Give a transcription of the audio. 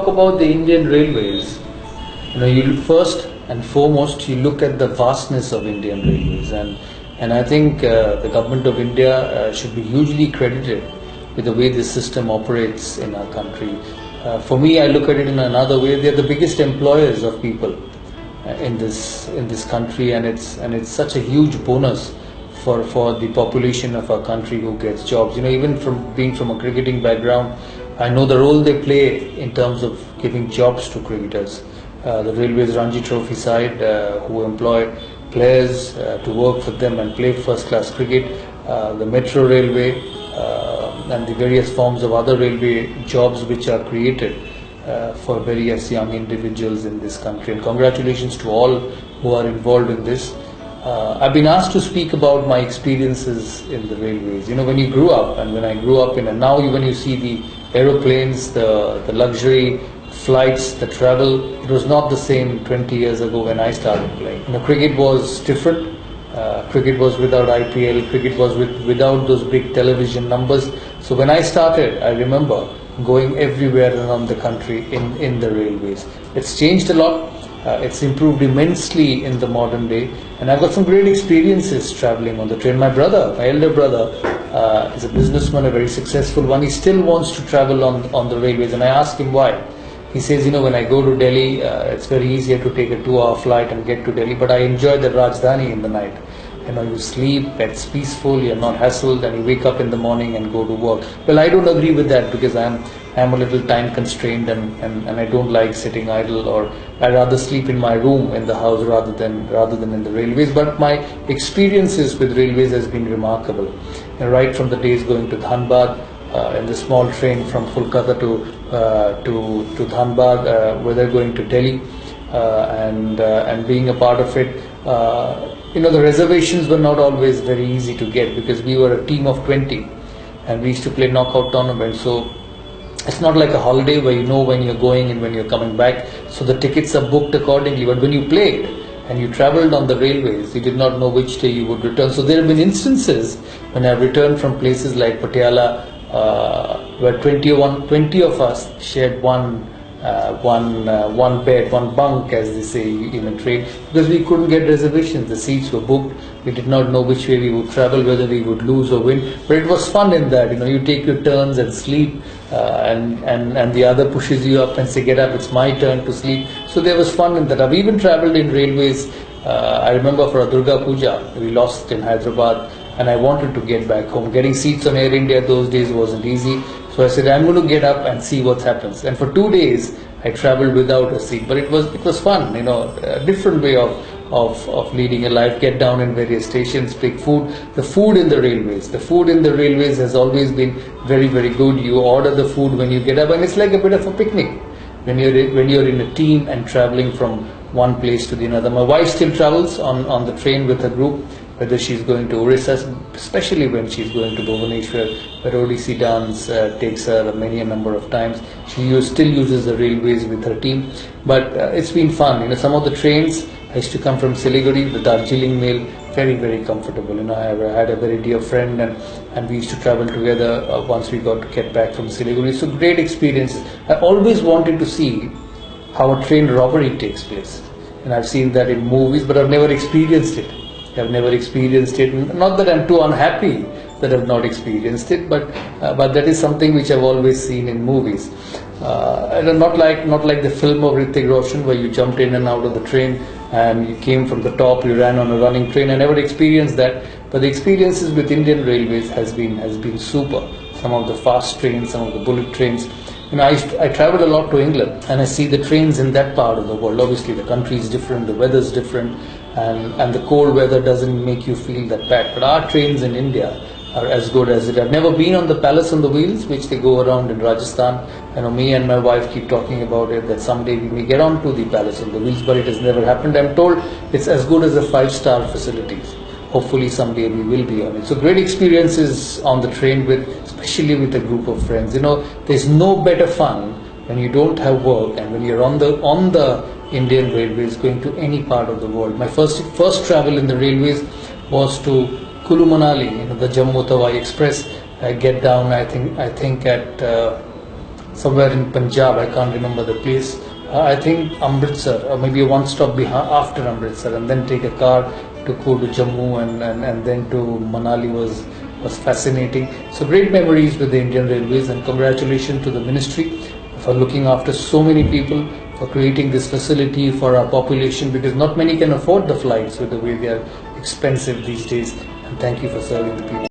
About the Indian Railways, you first and foremost you look at the vastness of Indian Railways, and I think the government of India should be hugely credited with the way this system operates in our country. For me, I look at it in another way. They are the biggest employers of people in this country, and it's such a huge bonus for the population of our country who gets jobs. Even from being from a cricketing background, I know the role they play in terms of giving jobs to cricketers. The Railways Ranji Trophy side, who employ players to work for them and play first class cricket, the Metro Railway, and the various forms of other railway jobs which are created for various young individuals in this country. And congratulations to all who are involved in this. I've been asked to speak about my experiences in the railways. When you grew up, and when I grew up and now when you see the aeroplanes, the luxury flights, the travel, it was not the same 20 years ago when I started playing. Cricket was different. Cricket was without IPL, cricket was without those big television numbers. So when I started, I remember going everywhere around the country in the railways. It's changed a lot. It's improved immensely in the modern day, and I've got some great experiences traveling on the train. My elder brother, is a businessman, a very successful one. He still wants to travel on the railways, and I asked him why. He says, when I go to Delhi, it's very easier to take a 2-hour flight and get to Delhi, but I enjoy the Rajdhani in the night. You sleep, it's peaceful, you're not hassled, and you wake up in the morning and go to work. Well, I don't agree with that, because I'm a little time constrained, and I don't like sitting idle, or I'd rather sleep in my room in the house rather than in the railways. But my experiences with railways has been remarkable. Right from the days going to Dhanbad, in the small train from Kolkata to Dhanbad, whether going to Delhi, and being a part of it. The reservations were not always very easy to get, because we were a team of 20 and we used to play knockout tournaments. So it's not like a holiday where you know when you're going and when you're coming back. So the tickets are booked accordingly. But when you played and you traveled on the railways, you did not know which day you would return. So there have been instances when I've returned from places like Patiala, where 20 of us shared one bed, one bunk, as they say in a train, because we couldn't get reservations. The seats were booked. We did not know which way we would travel, whether we would lose or win. But it was fun in that. You take your turns and sleep, and the other pushes you up and say, "Get up, it's my turn to sleep." So there was fun in that. I've even traveled in railways. I remember for a Durga Puja, we lost in Hyderabad, and I wanted to get back home. Getting seats on Air India those days wasn't easy. So I said, I'm going to get up and see what happens. And for 2 days, I traveled without a seat. But it was fun, a different way of leading a life. Get down in various stations, pick food. The food in the railways has always been very, very good. You order the food when you get up, and it's like a bit of a picnic when you're in a team and traveling from one place to the another. My wife still travels on the train with a group, whether she's going to Orissa, especially when she's going to Bhubaneswar, where Odissi dance takes her many a number of times. She still uses the railways with her team, but it's been fun. Some of the trains, I used to come from Siliguri, the Darjeeling Mail, very, very comfortable. I had a very dear friend, and we used to travel together once we got to get back from Siliguri. So great experiences. I always wanted to see how a train robbery takes place, and I've seen that in movies, but I've never experienced it. Not that I'm too unhappy that I've not experienced it, but that is something which I've always seen in movies. Not like the film of Hrithik Roshan, where you jumped in and out of the train and you came from the top, you ran on a running train. I never experienced that, but the experiences with Indian Railways has been super. Some of the fast trains, some of the bullet trains. I travel a lot to England, and I see the trains in that part of the world. Obviously, the country is different, the weather is different, and the cold weather doesn't make you feel that bad. But our trains in India are as good as it. I've never been on the Palace on the Wheels, which they go around in Rajasthan. Me and my wife keep talking about it, that someday we may get on to the Palace on the Wheels, but it has never happened. I'm told it's as good as the 5-star facilities. Hopefully someday we will be on it. So great experiences on the train, especially with a group of friends. There's no better fun when you don't have work and when you're on the Indian Railways going to any part of the world. My first travel in the railways was to Kulu Manali, the Jammu Tawi Express. I get down, I think at somewhere in Punjab. I can't remember the place. I think Amritsar, or maybe a one stop after Amritsar, and then take a car to go to Jammu and then to Manali was fascinating. So great memories with the Indian Railways, and congratulations to the ministry for looking after so many people, for creating this facility for our population, because not many can afford the flights with the way they are expensive these days. And thank you for serving the people.